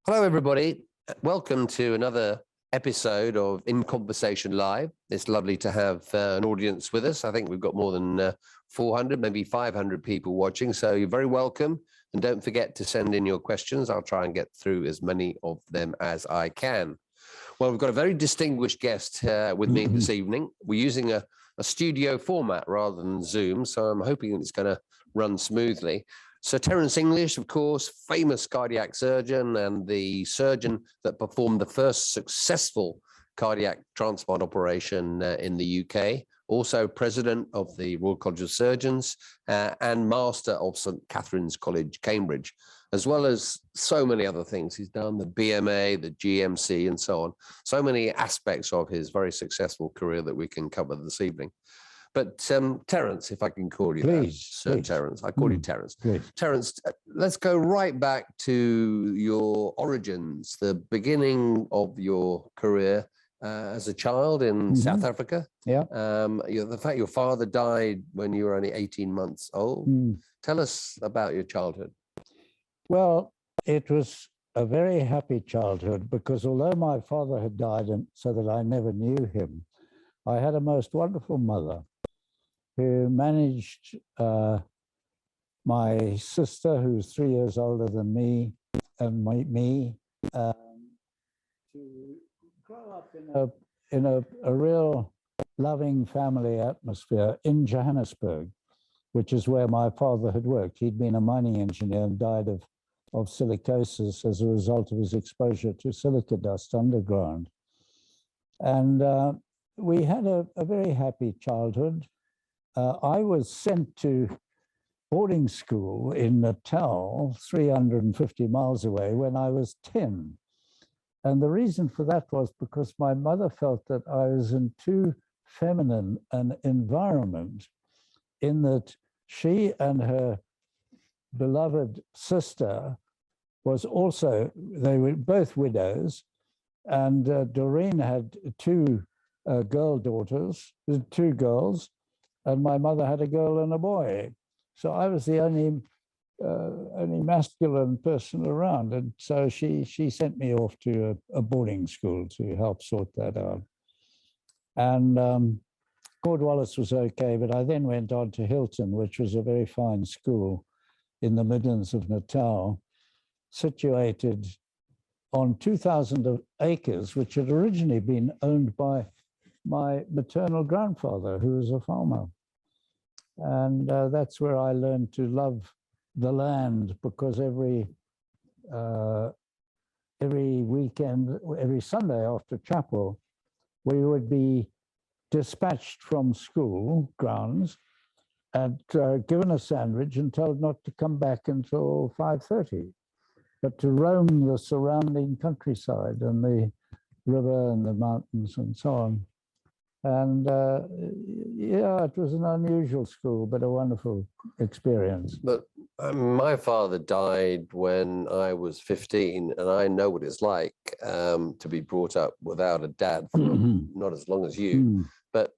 Hello, everybody. Welcome to another episode of In Conversation Live. It's lovely to have an audience with us. I think we've got more than 400, maybe 500 people watching. So you're very welcome. And don't forget to send in your questions. I'll try and get through as many of them as I can. Well, we've got a very distinguished guest with me this evening. We're using a studio format rather than Zoom, so I'm hoping it's going to run smoothly. So Terence English, of course, famous cardiac surgeon and the surgeon that performed the first successful cardiac transplant operation in the UK, also president of the Royal College of Surgeons and master of St. Catherine's College, Cambridge, as well as so many other things. He's done the BMA, the GMC, and so on. So many aspects of his very successful career that we can cover this evening. But Terence, if I can call you that, Sir Terence, I call you Terence. Terence, let's go right back to your origins, the beginning of your career as a child in South Africa. Yeah. The fact your father died when you were only 18 months old. Tell us about your childhood. Well, it was a very happy childhood because although my father had died and so that I never knew him, I had a most wonderful mother who managed my sister, who's 3 years older than me, and me to grow up in a real loving family atmosphere in Johannesburg, which is where my father had worked. He'd been a mining engineer and died of silicosis as a result of his exposure to silica dust underground. And we had a very happy childhood. I was sent to boarding school in Natal, 350 miles away, when I was 10. And the reason for that was because my mother felt that I was in too feminine an environment, in that she and her beloved sister was also, they were both widows, and Doreen had two girls, and my mother had a girl and a boy. So I was the only masculine person around. And so she sent me off to a boarding school to help sort that out. And Cornwallis was okay, but I then went on to Hilton, which was a very fine school in the Midlands of Natal, situated on 2,000 acres, which had originally been owned by my maternal grandfather, who was a farmer. And that's where I learned to love the land, because every weekend, every Sunday after chapel, we would be dispatched from school grounds and given a sandwich and told not to come back until 5:30, but to roam the surrounding countryside and the river and the mountains and so on. And yeah, it was an unusual school, but a wonderful experience. But my father died when I was 15, and I know what it's like to be brought up without a dad for not as long as you. But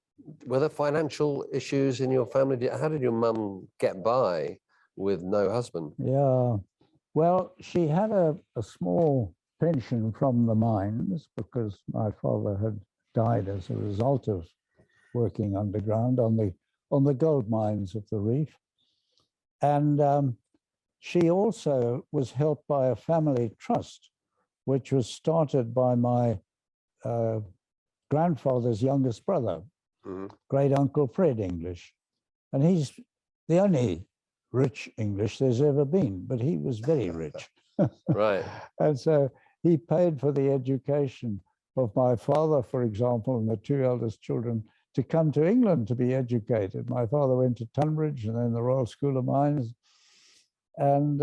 were there financial issues in your family? How did your mum get by with no husband? Yeah, well, she had a small pension from the mines because my father had died as a result of working underground on the gold mines of the reef. And she also was helped by a family trust, which was started by my grandfather's youngest brother, great uncle Fred English. And he's the only rich English there's ever been, but he was very rich. Right. And so he paid for the education of my father, for example, and the two eldest children to come to England to be educated. My father went to Tunbridge and then the Royal School of Mines, and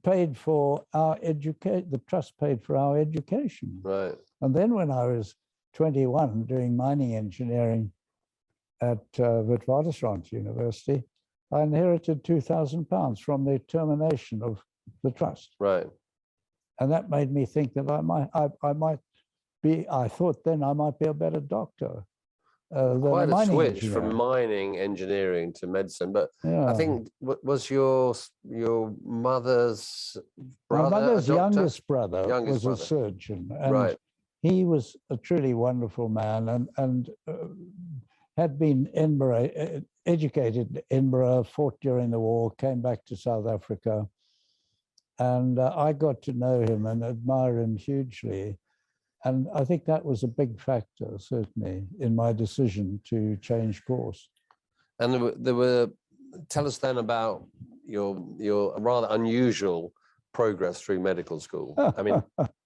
paid for our education. The trust paid for our education. Right. And then when I was 21, doing mining engineering at Witwatersrand University, I inherited £2,000 from the termination of the trust. Right. And that made me think that I thought then I might be a better doctor. Quite a mining switch engineer. from mining engineering to medicine, but Yeah. I think was your mother's My brother mother's a doctor? youngest brother Youngest was brother. a surgeon, and Right. he was a truly wonderful man, and had been educated in Edinburgh, fought during the war, came back to South Africa, and I got to know him and admire him hugely. And I think that was a big factor, certainly, in my decision to change course. And there were tell us then about your rather unusual progress through medical school. I mean,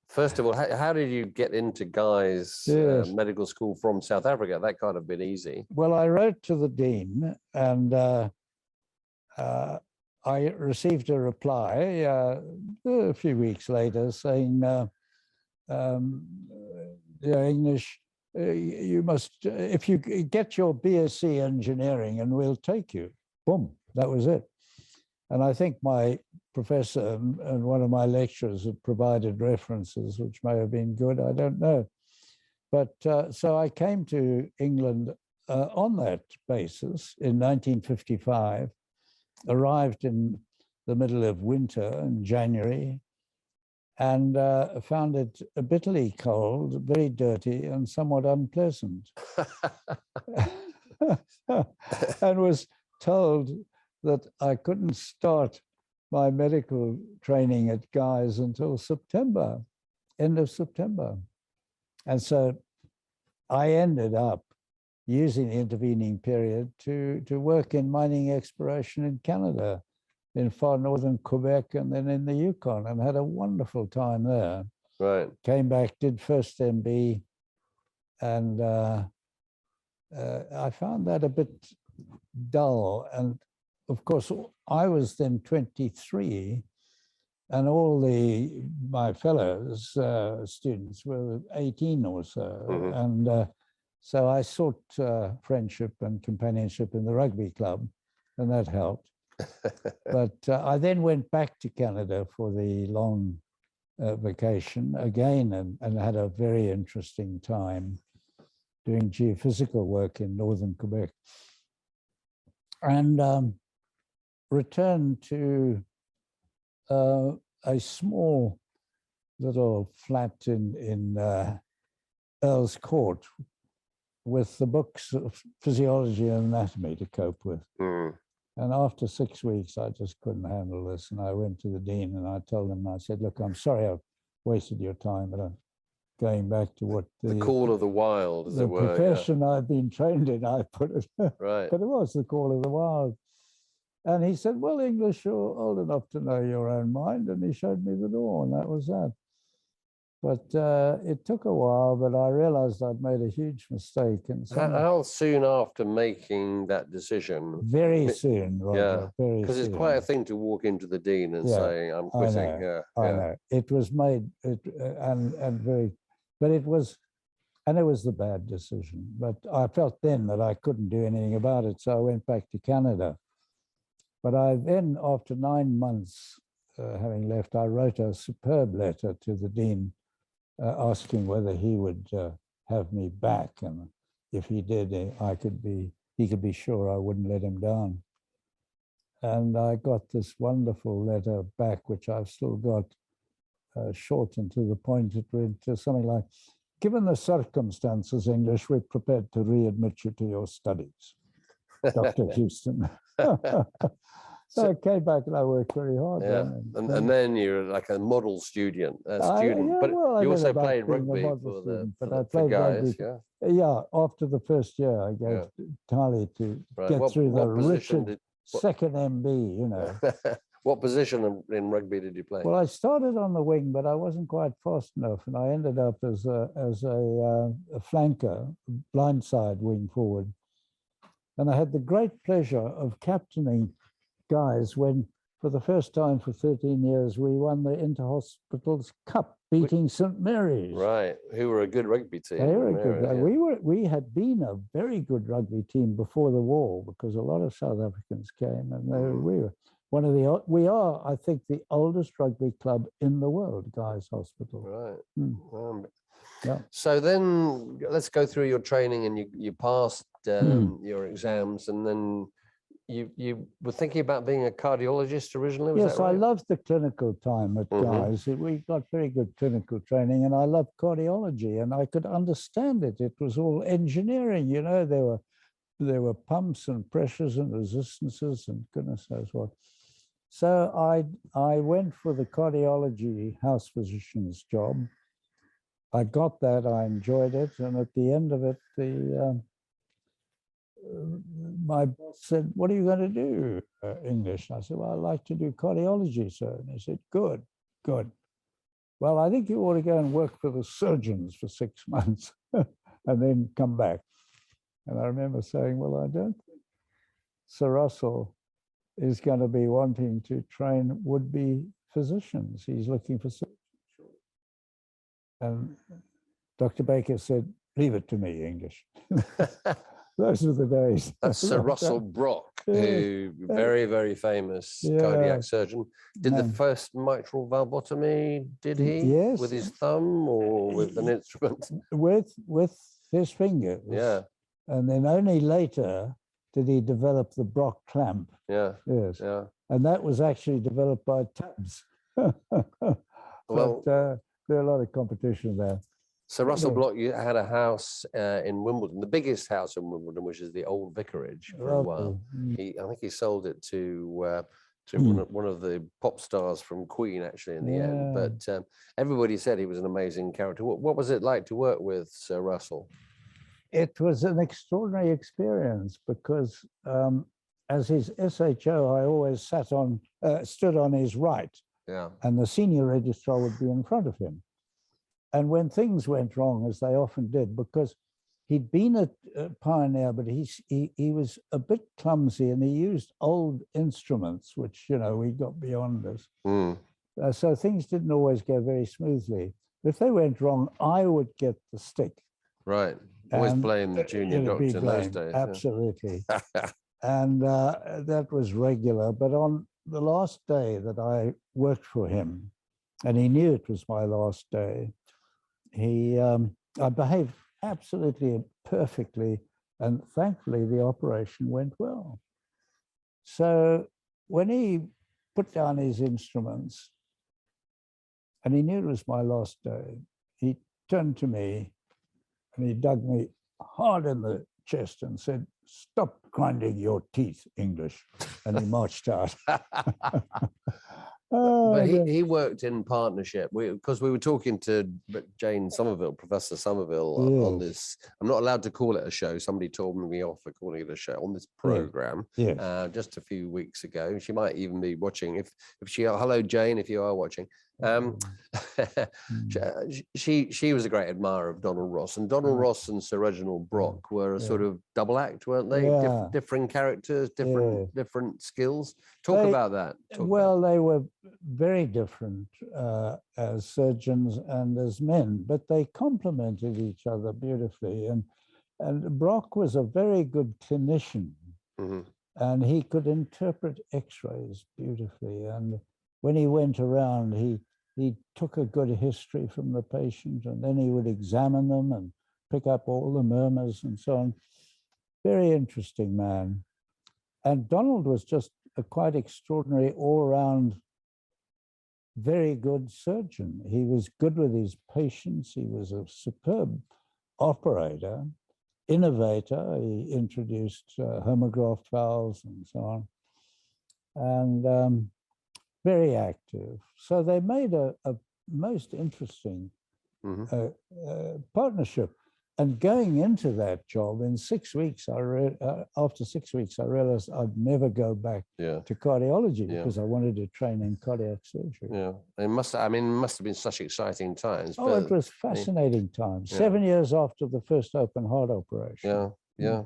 first of all, how did you get into Guy's medical school from South Africa? That can't have been easy. Well, I wrote to the dean, and I received a reply a few weeks later saying, English, you must, if you get your BSc engineering and we'll take you. Boom, that was it. And I think my professor and one of my lecturers had provided references, which may have been good, I don't know. But so I came to England on that basis in 1955, arrived in the middle of winter in January, and found it bitterly cold, very dirty, and somewhat unpleasant. And was told that I couldn't start my medical training at Guy's until September, end of September. And so I ended up using the intervening period to work in mining exploration in Canada, in far northern Quebec, and then in the Yukon, and had a wonderful time there. Right. Came back, did first MB, and I found that a bit dull. And of course, I was then 23, and all my fellows students were 18 or so. Mm-hmm. And so I sought friendship and companionship in the rugby club, and that helped. But I then went back to Canada for the long vacation again, and had a very interesting time doing geophysical work in northern Quebec. And returned to a small little flat in Earl's Court with the books of physiology and anatomy to cope with. Mm. And after 6 weeks, I just couldn't handle this. And I went to the dean and I told him, I said, look, I'm sorry I've wasted your time, but I'm going back to what the call of the wild, as it were. The profession I've been trained in, I put it. Right. But it was the call of the wild. And he said, well, English, you're old enough to know your own mind. And he showed me the door, and that was that. But it took a while, but I realized I'd made a huge mistake. And how soon after making that decision? Very soon, Roger, yeah, very soon. Because it's quite a thing to walk into the dean and say, I'm quitting. I know, I know. It was made, but it was the bad decision. But I felt then that I couldn't do anything about it, so I went back to Canada. But I then, after 9 months having left, I wrote a superb letter to the dean asking whether he would have me back, and if he did, he could be sure I wouldn't let him down. And I got this wonderful letter back, which I've still got, short and to the point. It read something like, given the circumstances, English, we're prepared to readmit you to your studies, Dr. Houston. So I came back and I worked very hard. Yeah, and then you're like a model student, but well, you also played rugby for Guys. Yeah, after the first year, I gave entirely to get through the Richard second MB, you know. What position in rugby did you play? Well, I started on the wing, but I wasn't quite fast enough, and I ended up as a flanker, blindside wing forward. And I had the great pleasure of captaining Guys when, for the first time for 13 years, we won the Inter-Hospitals Cup, beating St. Mary's. Right, who were a good rugby team. They were good. We had been a very good rugby team before the war, because a lot of South Africans came, and we were one of the. We are, I think, the oldest rugby club in the world, Guy's Hospital. Right. Yeah. So then let's go through your training, and you passed your exams, and then you were thinking about being a cardiologist originally, was Yes, that right? I loved the clinical time at Guy's. We got very good clinical training, and I loved cardiology, and I could understand it. It was all engineering, you know. There were pumps and pressures and resistances and goodness knows what. So I went for the cardiology house physician's job. I got that, I enjoyed it, and at the end of it, my boss said, "What are you going to do, English?" And I said, "Well, I'd like to do cardiology, sir." And he said, "Good, good. Well, I think you ought to go and work for the surgeons for 6 months and then come back." And I remember saying, "Well, I don't think Sir Russell is going to be wanting to train would-be physicians. He's looking for surgeons." And Dr. Baker said, "Leave it to me, English." Those were the days. That's Sir Russell Brock, who very, very famous cardiac surgeon. Did the first mitral valvotomy, did he? Yes. With his thumb or with an instrument? With his fingers. Yeah. And then only later did he develop the Brock clamp. Yeah. Yes. Yeah. And that was actually developed by Tubbs. Well, there are a lot of competition there. So Russell Block, you had a house in Wimbledon, the biggest house in Wimbledon, which is the old vicarage for a while. I think he sold it to one of the pop stars from Queen, actually, in the end. But everybody said he was an amazing character. What was it like to work with Sir Russell? It was an extraordinary experience because as his SHO, I always stood on his right. Yeah. And the senior registrar would be in front of him. And when things went wrong, as they often did, because he'd been a pioneer, but he was a bit clumsy, and he used old instruments, which, you know, we got beyond us. So things didn't always go very smoothly. If they went wrong, I would get the stick. Right. Always blame the junior doctor in those days. Absolutely. And that was regular. But on the last day that I worked for him, and he knew it was my last day, I behaved absolutely perfectly, and thankfully the operation went well. So when he put down his instruments, and he knew it was my last day, he turned to me and he dug me hard in the chest and said, "Stop grinding your teeth, English," and he marched out. But he worked in partnership, because we were talking to Jane Somerville, Professor Somerville, on this. I'm not allowed to call it a show. Somebody told me off for calling it a show on this program just a few weeks ago. She might even be watching. If she, hello Jane, if you are watching. She was a great admirer of Donald Ross, and Donald Ross and Sir Reginald Brock were a sort of double act, weren't they? Different characters, different skills. Talk about that. They were very different as surgeons and as men, but they complemented each other beautifully. And Brock was a very good clinician, and he could interpret X-rays beautifully. And when he went around, he took a good history from the patient, and then he would examine them and pick up all the murmurs and so on. Very interesting man. And Donald was just a quite extraordinary all-round, very good surgeon. He was good with his patients. He was a superb operator, innovator. He introduced homograph valves and so on. And very active. So they made a most interesting partnership. And going into that job in 6 weeks, after 6 weeks, I realized I'd never go back to cardiology because I wanted to train in cardiac surgery. Yeah, it must have been such exciting times. Oh, it was fascinating times. 7 years after the first open heart operation. Yeah.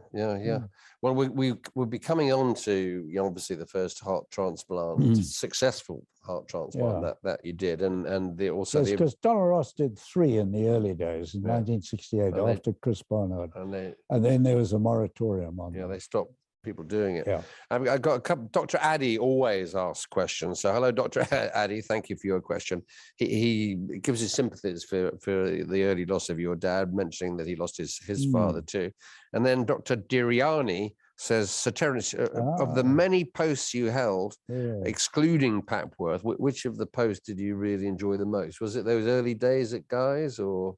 Well, we'll be coming on to obviously the first heart transplant, successful heart transplant that you did, and because Donald Ross did 3 in the early days in 1968 after Chris Barnard, and then there was a moratorium on. They stopped people doing it. Yeah. I've got a couple. Dr. Addy always asks questions. So hello, Dr. Addy. Thank you for your question. He gives his sympathies for the early loss of your dad, mentioning that he lost his father too. And then Dr. Diriani says, Sir Terence, of the many posts you held, excluding Papworth, which of the posts did you really enjoy the most? Was it those early days at Guy's or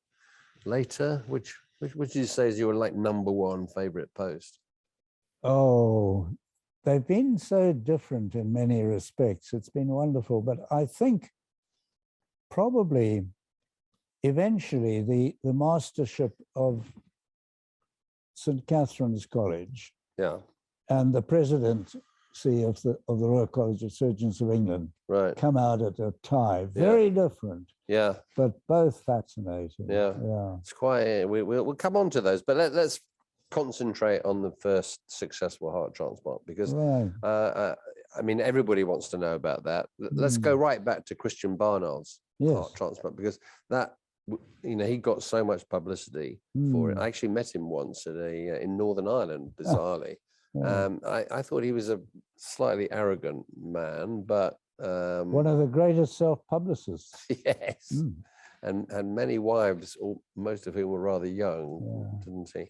later? Which would you say is your like number one favorite post? Oh, they've been so different in many respects. It's been wonderful, but I think probably eventually the mastership of St. Catherine's College, and the presidency of the Royal College of Surgeons of England, come out at a tie, very different. Yeah, but both fascinating. Yeah, it's quite. We'll come on to those, but let's concentrate on the first successful heart transplant, because I mean, everybody wants to know about that. Let's go right back to Christian Barnard's heart transplant, because that, you know, he got so much publicity for it. I actually met him once at in Northern Ireland, bizarrely. I thought he was a slightly arrogant man, but one of the greatest self-publicists. Yes. And many wives, most of whom were rather young, didn't he?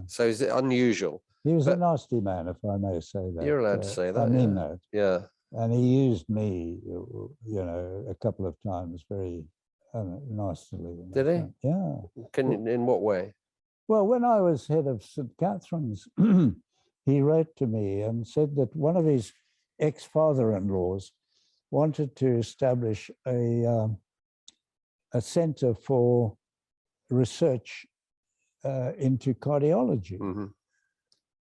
So is it unusual? He was a nasty man, if I may say that. You're allowed to say that. I mean that. Yeah. And he used me, you know, a couple of times very nicely. Did he? Yeah. In what way? Well, when I was head of St. Catherine's, he wrote to me and said that one of his ex-father-in-laws wanted to establish a center for research into cardiology.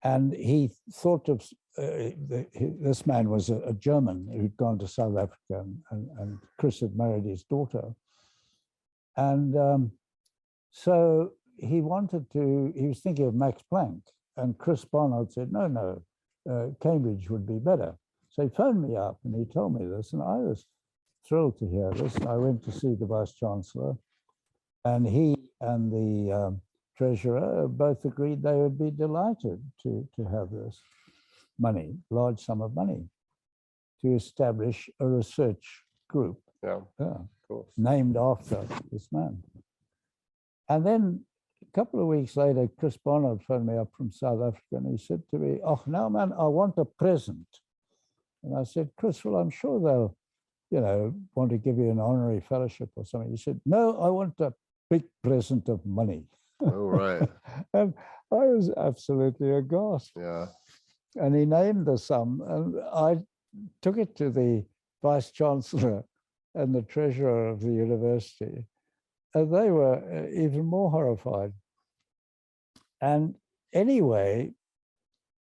And he thought of, this man was a German who'd gone to South Africa, and Chris had married his daughter. And so he was thinking of Max Planck, and Chris Barnard said, no, Cambridge would be better. So he phoned me up and he told me this, and I was thrilled to hear this. I went to see the Vice Chancellor, and he and the Treasurer both agreed they would be delighted to have this money, large sum of money, to establish a research group of course, named after this man. And then a couple of weeks later, Chris Barnard phoned me up from South Africa, and he said to me, "Oh, now, man, I want a present." And I said, "Chris, well, I'm sure they'll, you know, want to give you an honorary fellowship or something." He said, "No, I want a big present of money." Oh, right. And I was absolutely aghast. Yeah. And he named the sum, and I took it to the Vice Chancellor and the Treasurer of the university, and they were even more horrified. And anyway,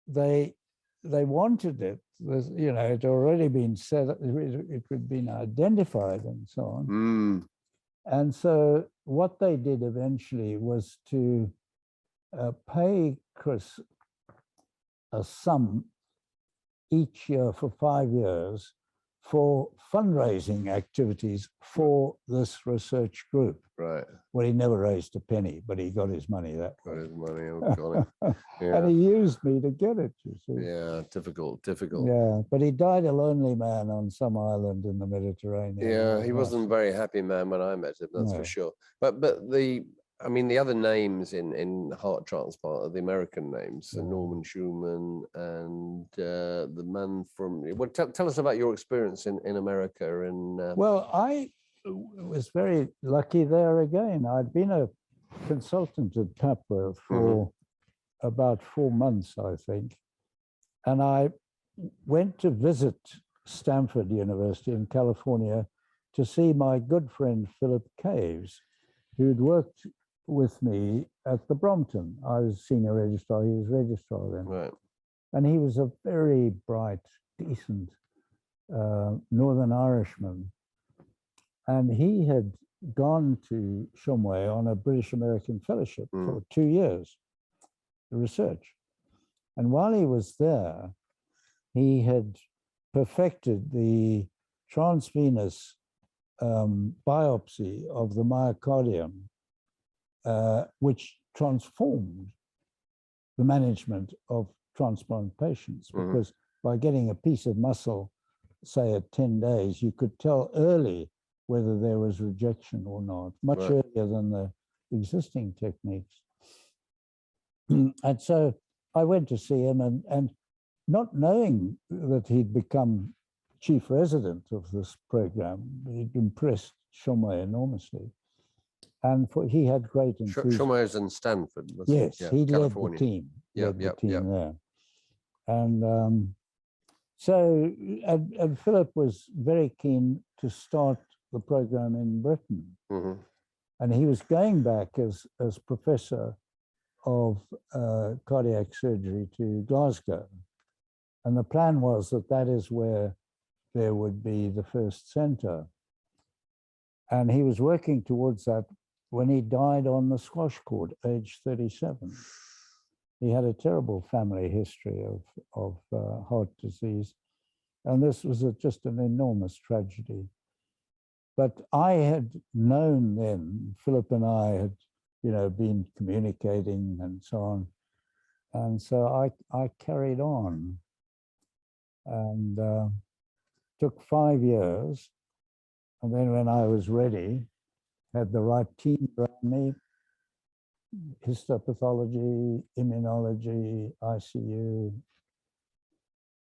they wanted it. You know, it had already been said, it had been identified and so on. And so what they did eventually was to pay Chris a sum each year for 5 years for fundraising activities for this research group. Right. Well, he never raised a penny, but he got his money that way. Got his money, got it. Yeah. And he used me to get it, you see. Yeah, difficult. Yeah, but he died a lonely man on some island in the Mediterranean. Yeah, he wasn't a very happy man when I met him, that's for sure. But I mean, the other names in heart transplant are the American names, Norman Schumann and the man from. Well, tell us about your experience in America. Well, I was very lucky there again. I'd been a consultant at Papworth for about 4 months, I think, and I went to visit Stanford University in California to see my good friend Philip Caves, who'd worked with me at the Brompton. I was senior registrar, he was registrar then. Right. And he was a very bright, decent Northern Irishman. And he had gone to Shumway on a British American fellowship for 2 years, research. And while he was there, he had perfected the transvenous biopsy of the myocardium, which transformed the management of transplant patients, because by getting a piece of muscle, say at 10 days, you could tell early whether there was rejection or not, much earlier than the existing techniques. And so I went to see him, and not knowing that he'd become chief resident of this program, it impressed Shomai enormously. And he had great enthusiasm. Shomai's in Stanford. Yes, he led the California. team. Led the team there. And and Philip was very keen to start the program in Britain. And he was going back as professor of cardiac surgery to Glasgow. And the plan was that is where there would be the first center. And he was working towards that when he died on the squash court, age 37. He had a terrible family history of heart disease. And this was just an enormous tragedy. But I had known then, Philip and I had, been communicating and so on. And so I carried on, and took 5 years. And then when I was ready, had the right team around me, histopathology, immunology, ICU.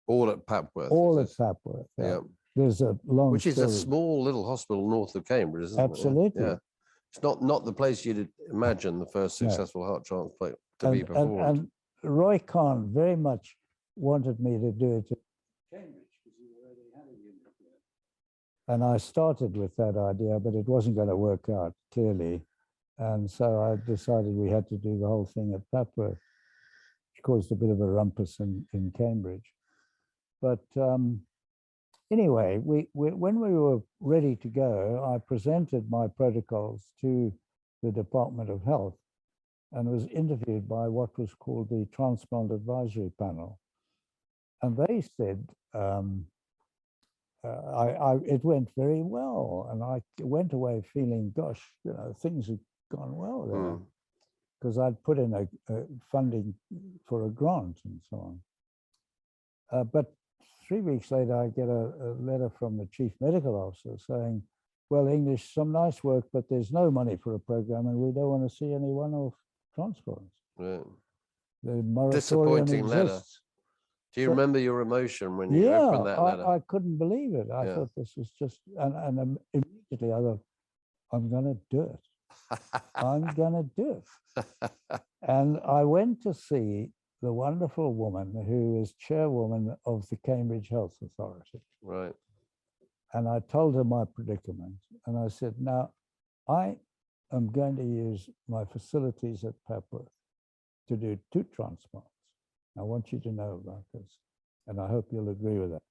All at Papworth. All at Papworth. Yeah. There's a long Which is story. a small little hospital north of Cambridge, isn't it? Absolutely. Yeah. It's not the place you'd imagine the first successful heart transplant to be performed. And Roy Kahn very much wanted me to do it at Cambridge, because he already had a unit there. And I started with that idea, but it wasn't going to work out, clearly. And so I decided we had to do the whole thing at Papworth, which caused a bit of a rumpus in Cambridge. But anyway, when we were ready to go, I presented my protocols to the Department of Health and was interviewed by what was called the Transplant Advisory Panel. And they said, it went very well. And I went away feeling, gosh, things had gone well there. Because I'd put in a funding for a grant and so on. But 3 weeks later, I get a letter from the chief medical officer saying, well, English, some nice work, but there's no money for a program and we don't want to see anyone of transplants. Right. The moratorium Disappointing exists. letter. Do you remember your emotion when you opened that letter? I couldn't believe it. I thought this was just, and immediately I thought, I'm going to do it. I'm going to do it. And I went to see the wonderful woman who is chairwoman of the Cambridge Health Authority. Right. And I told her my predicament. And I said, now, I am going to use my facilities at Papworth to do 2 transplants. I want you to know about this. And I hope you'll agree with that.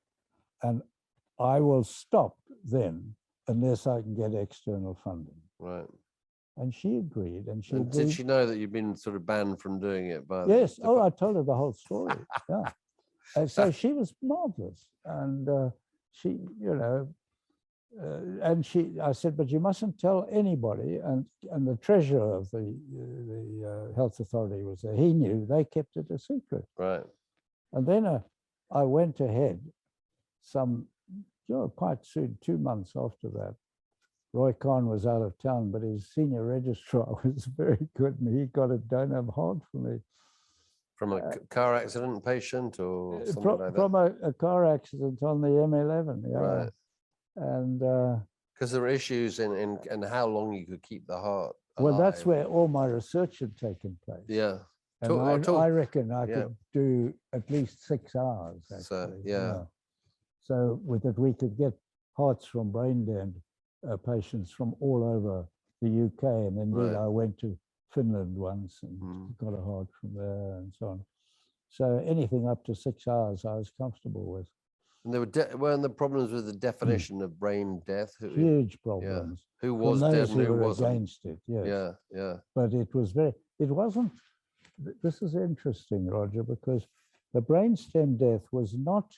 And I will stop then unless I can get external funding. Right. And she agreed. And she agreed. Did she know that you've been sort of banned from doing it? Yes. Oh, I told her the whole story. Yeah. And so she was marvelous. And she, I said, but you mustn't tell anybody. And the treasurer of the health authority was there. He knew. They kept it a secret. Right. And then I went ahead quite soon, 2 months after that. Roy Kahn was out of town, but his senior registrar was very good, and he got it done up hard for me. From a car accident patient or something like that? From a car accident on the M11, yeah. Right. And because there were issues in how long you could keep the heart alive. Well, that's where all my research had taken place. Yeah. And I reckon I could do at least 6 hours, actually. So, yeah. So with it, we could get hearts from brain dead patients from all over the UK. And indeed, I went to Finland once and got a heart from there and so on. So anything up to 6 hours, I was comfortable with. And there weren't the problems with the definition of brain death? Huge problems. Yeah. Who was dead and who wasn't? Against it, yes. Yeah, yeah. But it wasn't, this is interesting, Roger, because the brainstem death was not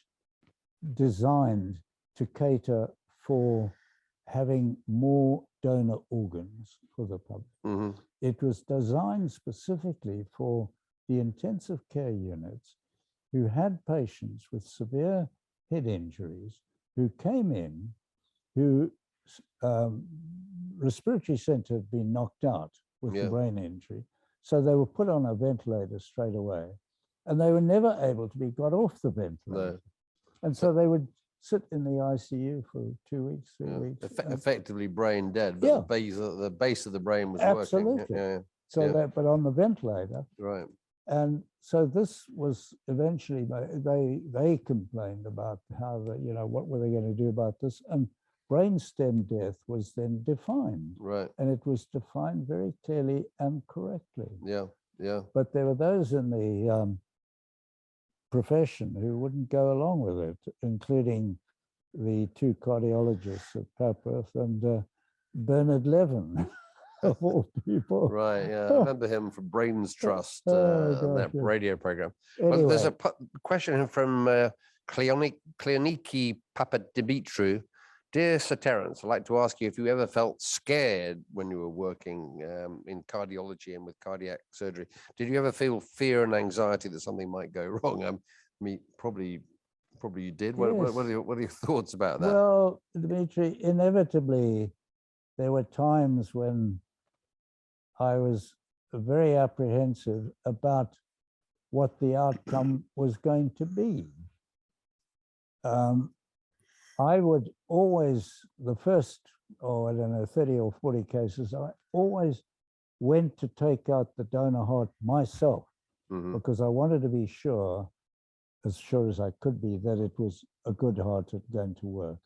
designed to cater for having more donor organs for the public. It was designed specifically for the intensive care units who had patients with severe head injuries who came in, who respiratory center had been knocked out with the brain injury. So they were put on a ventilator straight away, and they were never able to be got off the ventilator. No. And so they would sit in the ICU for 2 weeks, 3 weeks. Effectively brain dead, but the base of the brain was absolutely working. So that, but on the ventilator. Right. And so this was eventually, they complained about how, what were they going to do about this? And brainstem death was then defined. Right. And it was defined very clearly and correctly. Yeah, yeah. But there were those in the profession who wouldn't go along with it, including the two cardiologists at Papworth and Bernard Levin, of all people. Right, yeah. I remember him from Brains Trust, that radio program. Anyway. Well, there's a question from Cleoniki Papadimitriou. Dear Sir Terence, I'd like to ask you if you ever felt scared when you were working in cardiology and with cardiac surgery. Did you ever feel fear and anxiety that something might go wrong? I mean, probably you did. What are your thoughts about that? Well, Dimitri, inevitably, there were times when I was very apprehensive about what the outcome was going to be. I would always, the first, 30 or 40 cases, I always went to take out the donor heart myself, because I wanted to be sure, as sure as I could be, that it was a good heart that going to work.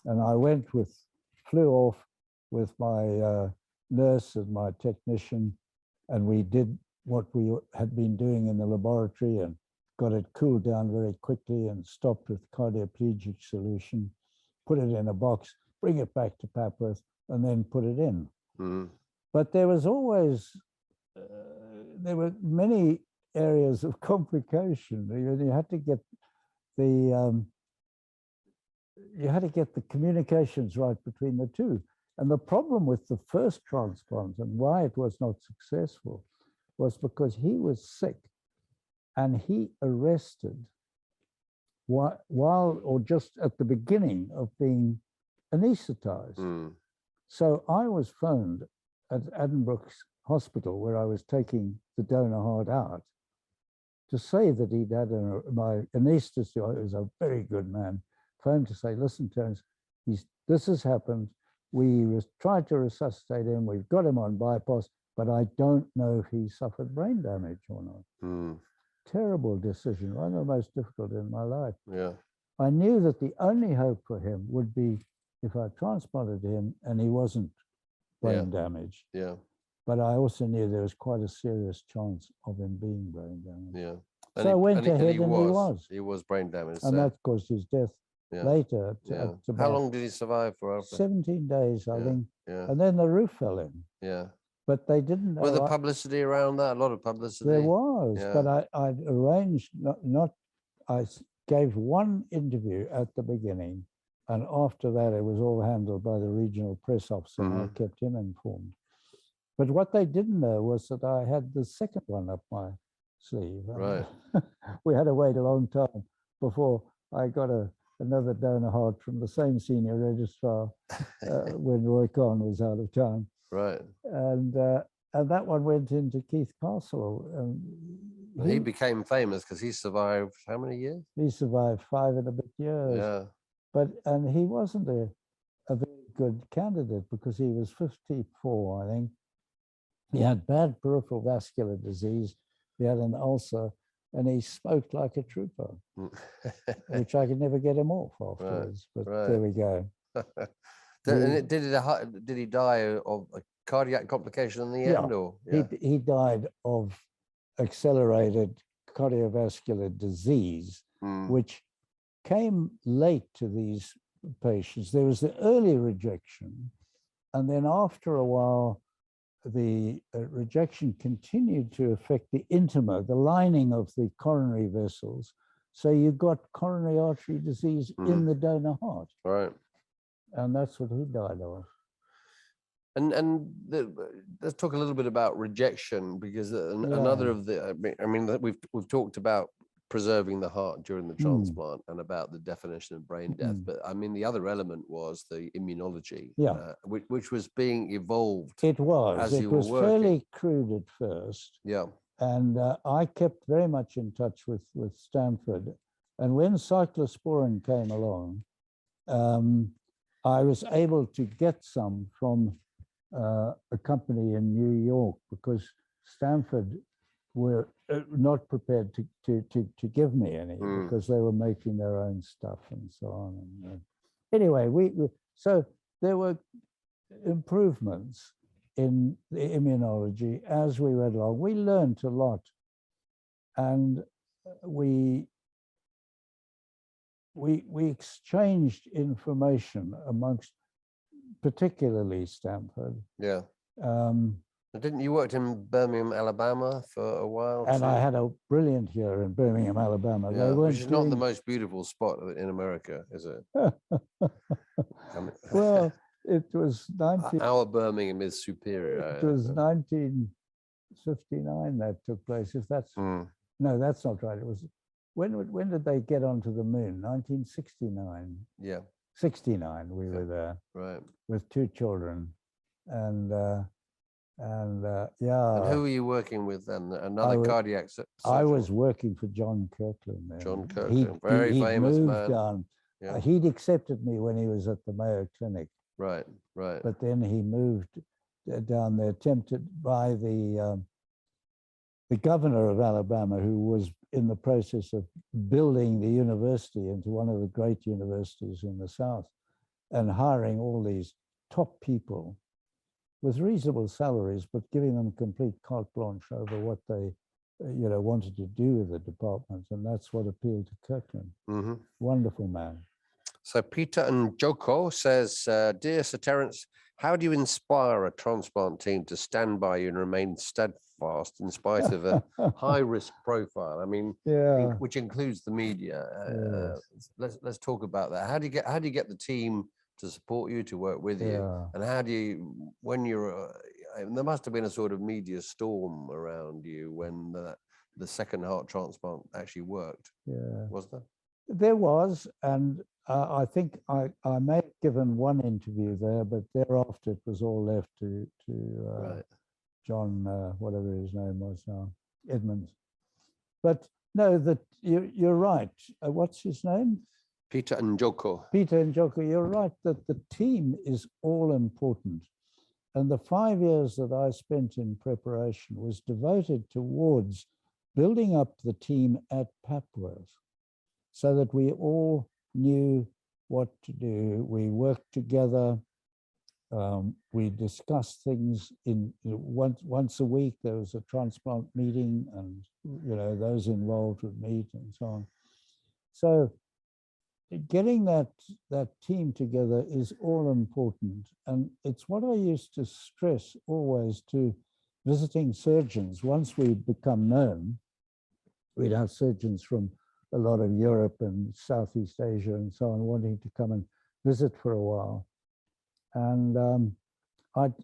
And I flew off with my nurse and my technician, and we did what we had been doing in the laboratory and got it cooled down very quickly and stopped with cardioplegic solution, put it in a box, bring it back to Papworth, and then put it in. But there was always, there were many areas of complication. You had to get the communications right between the two. And the problem with the first transplant and why it was not successful was because he was sick and he arrested while or just at the beginning of being anesthetized. So I was phoned at Edinburgh Hospital, where I was taking the donor heart out, to say that he'd had my anesthetist, who was a very good man, phoned to say, listen, Terence, this has happened. We tried to resuscitate him. We've got him on bypass, but I don't know if he suffered brain damage or not. Terrible decision, one of the most difficult in my life. Yeah. I knew that the only hope for him would be if I transplanted him and he wasn't brain damaged. Yeah. But I also knew there was quite a serious chance of him being brain damaged. Yeah. So I went ahead and he was. He was brain damaged. And that caused his death later. How long did he survive for? After? 17 days, I think. Yeah. And then the roof fell in. Yeah. But they didn't know. Was there publicity around that? A lot of publicity? There was, but I'd arranged I gave one interview at the beginning, and after that it was all handled by the regional press officer, and I kept him informed. But what they didn't know was that I had the second one up my sleeve. Right. We had to wait a long time before I got another donor heart from the same senior registrar when Roy Kahn was out of town. Right. And that one went into Keith Castle. And he became famous because he survived how many years? He survived 5 and a bit years. Yeah. And he wasn't a very good candidate because he was 54, I think. He had bad peripheral vascular disease. He had an ulcer, and he smoked like a trooper, which I could never get him off afterwards. But there we go. Did he die of a cardiac complication in the end? Or he died of accelerated cardiovascular disease, which came late to these patients. There was the early rejection, and then after a while, the rejection continued to affect the intima, the lining of the coronary vessels. So you got coronary artery disease in the donor heart. Right. And that's what he died of. Let's talk a little bit about rejection, because another of the, I mean, we've talked about preserving the heart during the transplant and about the definition of brain death. But I mean, the other element was the immunology, which was being evolved. It was. It was fairly crude at first. Yeah. And I kept very much in touch with Stanford. And when cyclosporin came along, I was able to get some from a company in New York, because Stanford were not prepared to give me any, because they were making their own stuff and so on. And, anyway, so there were improvements in the immunology as we went along. We learned a lot, and we exchanged information amongst, particularly Stanford. Yeah. Didn't you work in Birmingham, Alabama for a while? And I had a brilliant year in Birmingham, Alabama. Yeah, which is not the most beautiful spot in America, is it? Well, it was our Birmingham is superior. It was 1959 that took place. If that's no, that's not right. It was when did they get onto the moon? 1969. Yeah. 69. We were there. Right. With 2 children, and yeah. And who were you working with then? Another cardiac surgeon? I was working for John Kirkland there. John Kirkland, very famous man. Down. Yeah. He'd accepted me when he was at the Mayo Clinic. Right, right. But then he moved down there, tempted by the governor of Alabama, who was in the process of building the university into one of the great universities in the South, and hiring all these top people with reasonable salaries, but giving them complete carte blanche over what they, wanted to do with the department, and that's what appealed to Kirkland. Wonderful man. So Peter Njoko says, "Dear Sir Terence, how do you inspire a transplant team to stand by you and remain steadfast in spite of a high-risk profile? I mean, which includes the media. Let's talk about that. How do you get the team to support you, to work with you, and how do you, when you're, there must have been a sort of media storm around you when the second heart transplant actually worked. Was there? There was, and I think I may have given one interview there, but thereafter it was all left to John, whatever his name was now, Edmonds. But no, you're right. What's his name? Peter Njoko. Peter Njoko, you're right that the team is all important. And the 5 years that I spent in preparation was devoted towards building up the team at Papworth, so that we all knew what to do. We worked together. We discussed things once a week. There was a transplant meeting, and those involved would meet and so on. So getting that team together is all important, and it's what I used to stress always to visiting surgeons. Once we'd become known, we'd have surgeons from a lot of Europe and Southeast Asia and so on wanting to come and visit for a while. And I'd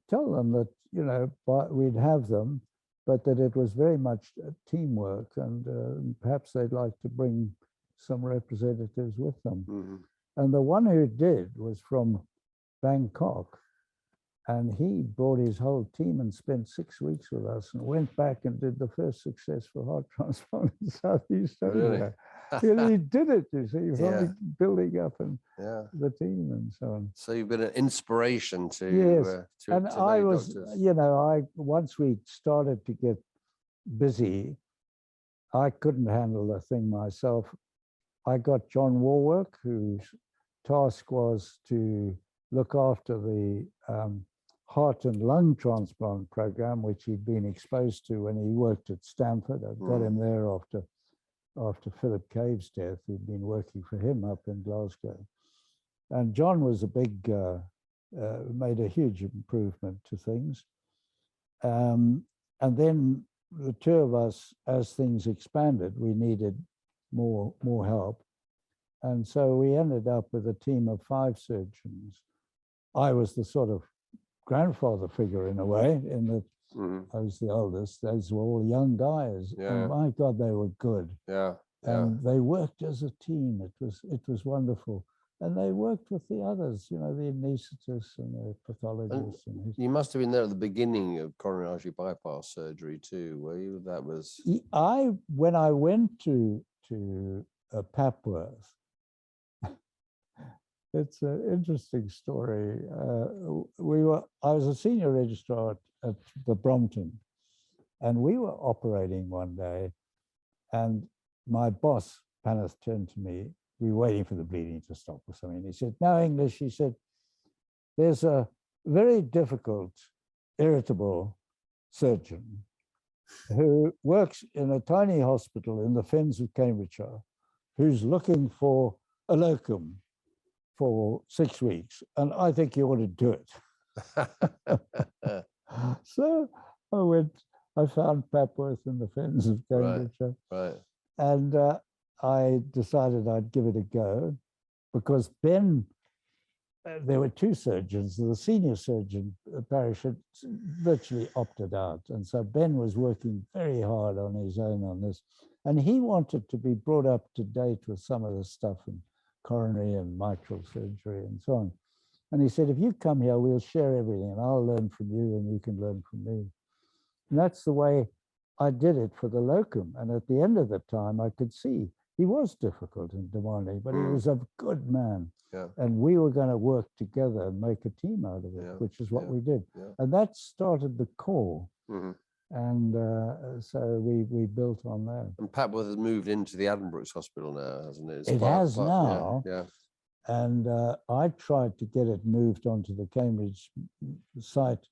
tell them that, we'd have them, but that it was very much teamwork, and perhaps they'd like to bring some representatives with them. And the one who did was from Bangkok, and he brought his whole team and spent 6 weeks with us, and went back and did the first successful heart transplant in Southeast Asia. Really? He did it, you see, from building up and the team and so on. So you've been an inspiration to and I was, doctors. Once we started to get busy, I couldn't handle the thing myself. I got John Warwick, whose task was to look after the heart and lung transplant program, which he'd been exposed to when he worked at Stanford. I got him there after Philip Cave's death. He'd been working for him up in Glasgow. And John was a big, made a huge improvement to things. And then the two of us, as things expanded, we needed more help. And so we ended up with a team of 5 surgeons. I was the sort of grandfather figure in a way, in that I was the oldest. Those were all young guys. Yeah. And my God, they were good. Yeah. And they worked as a team. It was wonderful. And they worked with the others, you know, the anaesthetists and the pathologists. And you must have been there at the beginning of coronary artery bypass surgery too, were you? That was... When I went to Papworth, it's an interesting story. I was a senior registrar at the Brompton, and we were operating one day, and my boss, Paneth, turned to me. We were waiting for the bleeding to stop or something. He said, "No English." He said, "There's a very difficult, irritable surgeon who works in a tiny hospital in the fens of Cambridgeshire, who's looking for a locum for 6 weeks, and I think you ought to do it." So I found Papworth in the fens of Cambridgeshire. Right. And I decided I'd give it a go, because Ben, there were two surgeons. The senior surgeon, parish, had virtually opted out. And so Ben was working very hard on his own on this. And he wanted to be brought up to date with some of the stuff in coronary and mitral surgery and so on. And he said, "If you come here, we'll share everything, and I'll learn from you and you can learn from me." And that's the way I did it for the locum. And at the end of the time, I could see he was difficult and demanding, but he was a good man. Yeah. And we were going to work together and make a team out of it, which is what we did. Yeah. And that started the core. And so we built on that. And Papworth has moved into the Addenbrooke's Hospital now, hasn't it? It has now. Yeah. And I tried to get it moved onto the Cambridge site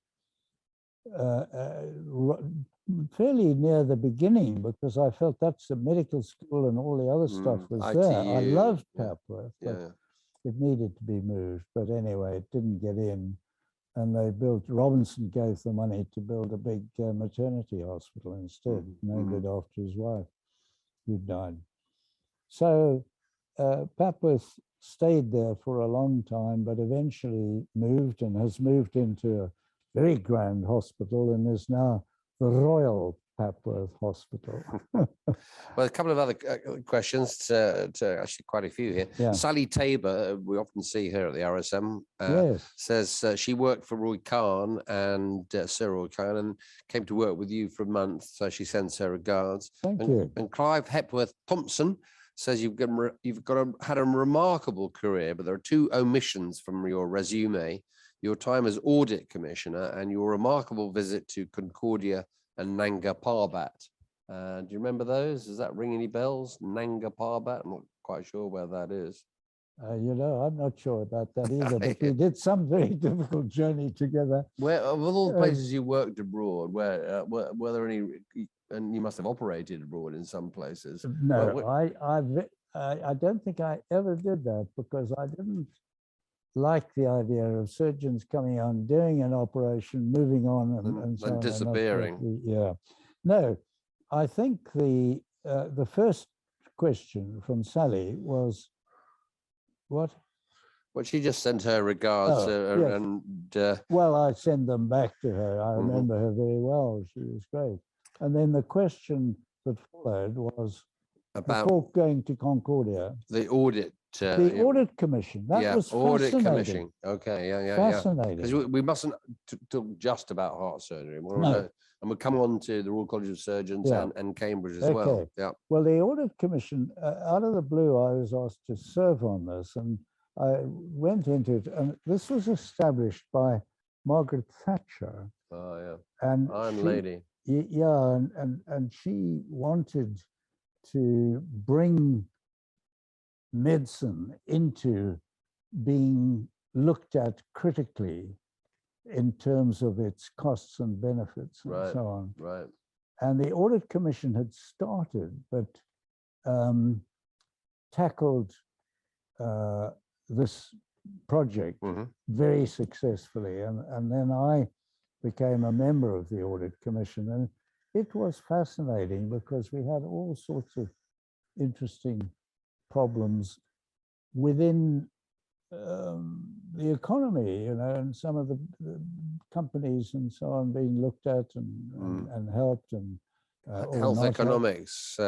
fairly near the beginning, because I felt that's the medical school and all the other stuff was ITU, there. I loved Papworth, but it needed to be moved. But anyway, it didn't get in. And they built, Robinson gave the money to build a big maternity hospital instead, named it after his wife, who died. So Papworth stayed there for a long time, but eventually moved and has moved into a very grand hospital, and is now the Royal Papworth Hospital. Well, a couple of other questions, to actually quite a few here. Yeah. Sally Tabor, we often see her at the RSM, says she worked for Roy Khan and Sir Roy Khan, and came to work with you for a month, so she sends her regards. Thank you. And Clive Hepworth Thompson says had a remarkable career, but there are two omissions from your resume: your time as audit commissioner and your remarkable visit to Concordia and Nanga Parbat. Do you remember those? Does that ring any bells? Nanga Parbat? I'm not quite sure where that is. You know, I'm not sure about that either, but we did some very difficult journey together. Where, of all the places you worked abroad, where were there any, and you must have operated abroad in some places. No, I don't think I ever did that, because I didn't like the idea of surgeons coming on, doing an operation, moving on, and so on, disappearing. Yeah, no, I think the first question from Sally was, what? Well, she just sent her regards, yes. and well, I send them back to her. I remember her very well. She was great. And then the question that followed was about, before going to Concordia, the audit. The audit commission. That was audit fascinating. Commission. Okay, yeah. Fascinating. Because we mustn't talk just about heart surgery. No. And we'll come on to the Royal College of Surgeons and Cambridge as well. Yeah. Well, the audit commission, out of the blue, I was asked to serve on this, and I went into it. And this was established by Margaret Thatcher. Oh yeah. And Iron Lady. Yeah, and she wanted to bring medicine into being looked at critically in terms of its costs and benefits and so on. Right. And the audit commission had started, but tackled this project very successfully. And then I became a member of the audit commission, and it was fascinating because we had all sorts of interesting problems within the economy, and some of the companies and so on being looked at and helped and health economics,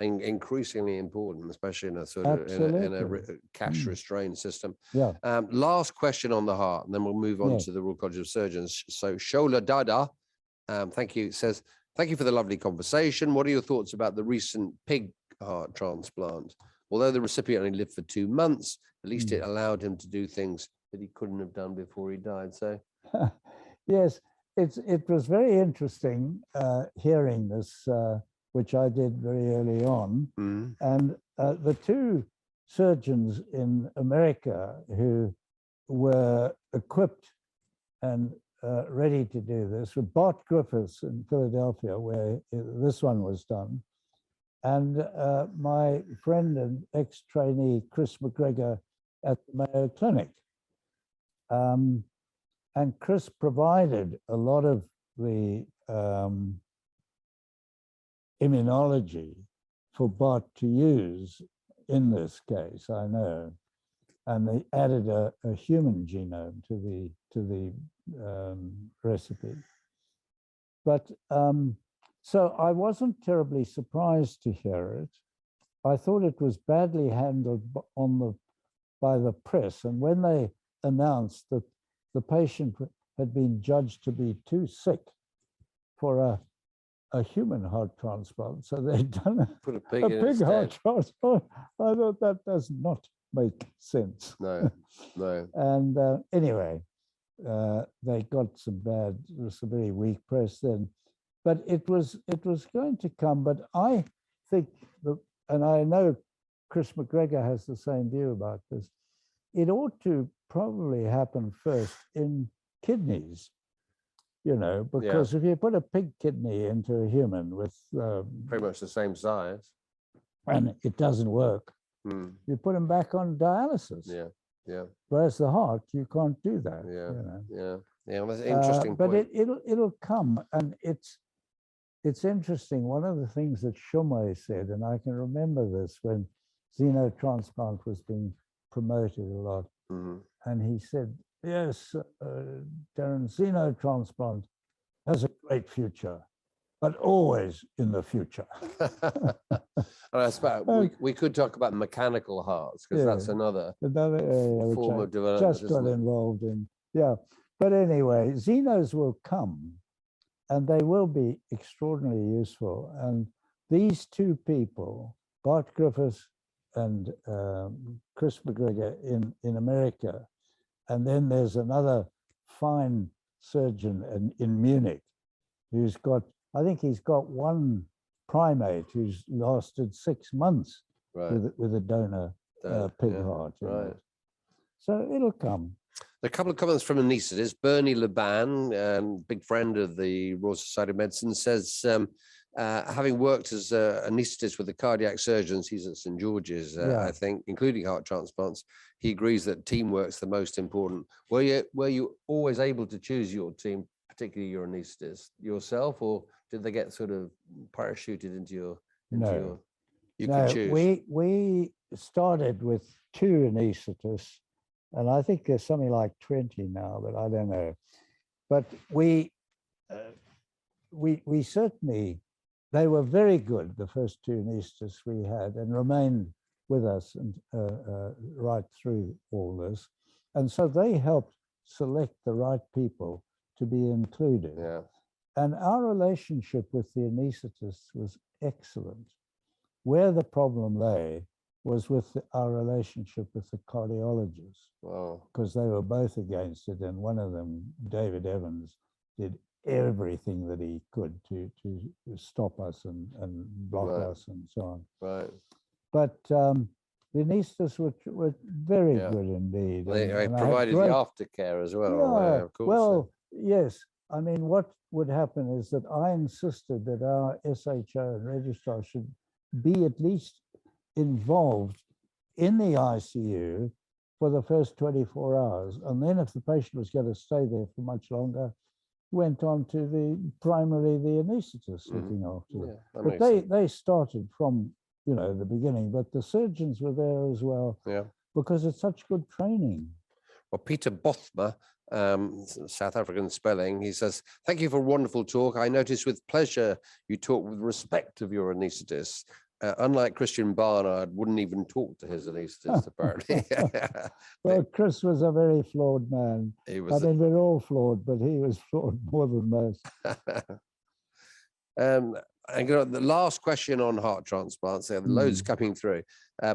increasingly important, especially in a sort of in a cash restrained system. Yeah. Last question on the heart, and then we'll move on to the Royal College of Surgeons. So Shola Dada, thank you, says, thank you for the lovely conversation. What are your thoughts about the recent pig heart transplant? Although the recipient only lived for 2 months, at least it allowed him to do things that he couldn't have done before he died. So yes, it was very interesting hearing this, which I did very early on. And the two surgeons in America who were equipped and ready to do this were Bart Griffiths in Philadelphia, where this one was done, and my friend and ex-trainee Chris McGregor at the Mayo Clinic. And Chris provided a lot of the immunology for Bart to use in this case, I know. And they added a human genome to the recipe. But so I wasn't terribly surprised to hear it. I thought it was badly handled by the press. And when they announced that the patient had been judged to be too sick for a human heart transplant, so they'd done a pig heart transplant, I thought that does not make sense. No, no. And anyway, they got some very weak press then. But it was going to come. But I think, and I know Chris McGregor has the same view about this, it ought to probably happen first in kidneys, because if you put a pig kidney into a human with pretty much the same size, and it doesn't work, you put them back on dialysis. Yeah, yeah. Whereas the heart, you can't do that. Yeah. That's an interesting point. But it'll come, and it's interesting. One of the things that Shumway said, and I can remember this when xenotransplant was being promoted a lot, and he said, yes, Terence, xenotransplant has a great future, but always in the future. We could talk about mechanical hearts, because that's another area form of development. Just got involved in. Yeah, but anyway, xenos will come, and they will be extraordinarily useful. And these two people, Bart Griffiths and Chris McGregor in America, and then there's another fine surgeon in Munich who's got, I think he's got one primate who's lasted 6 months with a donor pig heart. Right. So it'll come. A couple of comments from anaesthetists. Bernie Laban, big friend of the Royal Society of Medicine, says, having worked as an anaesthetist with the cardiac surgeons, he's at St. George's, I think, including heart transplants, he agrees that teamwork's the most important. Were you always able to choose your team, particularly your anaesthetist, yourself, or did they get sort of parachuted into your? No. You could choose. We started with 2 anaesthetists, and I think there's something like 20 now, but I don't know. But we certainly, they were very good, the first 2 anaesthetists we had, and remained with us and right through all this. And so they helped select the right people to be included. Yeah. And our relationship with the anaesthetists was excellent. Where the problem lay was with our relationship with the cardiologists, because they were both against it, and one of them, David Evans, did everything that he could to stop us and block us and so on. Right. But the anaesthetists were very good indeed. They provided the aftercare as well. Yeah, of course. Well, yes. I mean, what would happen is that I insisted that our SHO and registrar should be at least involved in the ICU for the first 24 hours. And then if the patient was going to stay there for much longer, went on to primarily the anaesthetist looking after it. But they started from, the beginning, but the surgeons were there as well, because it's such good training. Well, Peter Bothma, South African spelling, he says, thank you for a wonderful talk. I noticed with pleasure you talk with respect of your anaesthetist. Unlike Christian Barnard, wouldn't even talk to his anaesthetist, apparently. Well, Chris was a very flawed man. He was I mean, we're all flawed, but he was flawed more than most. And the last question on heart transplants, there are loads coming through.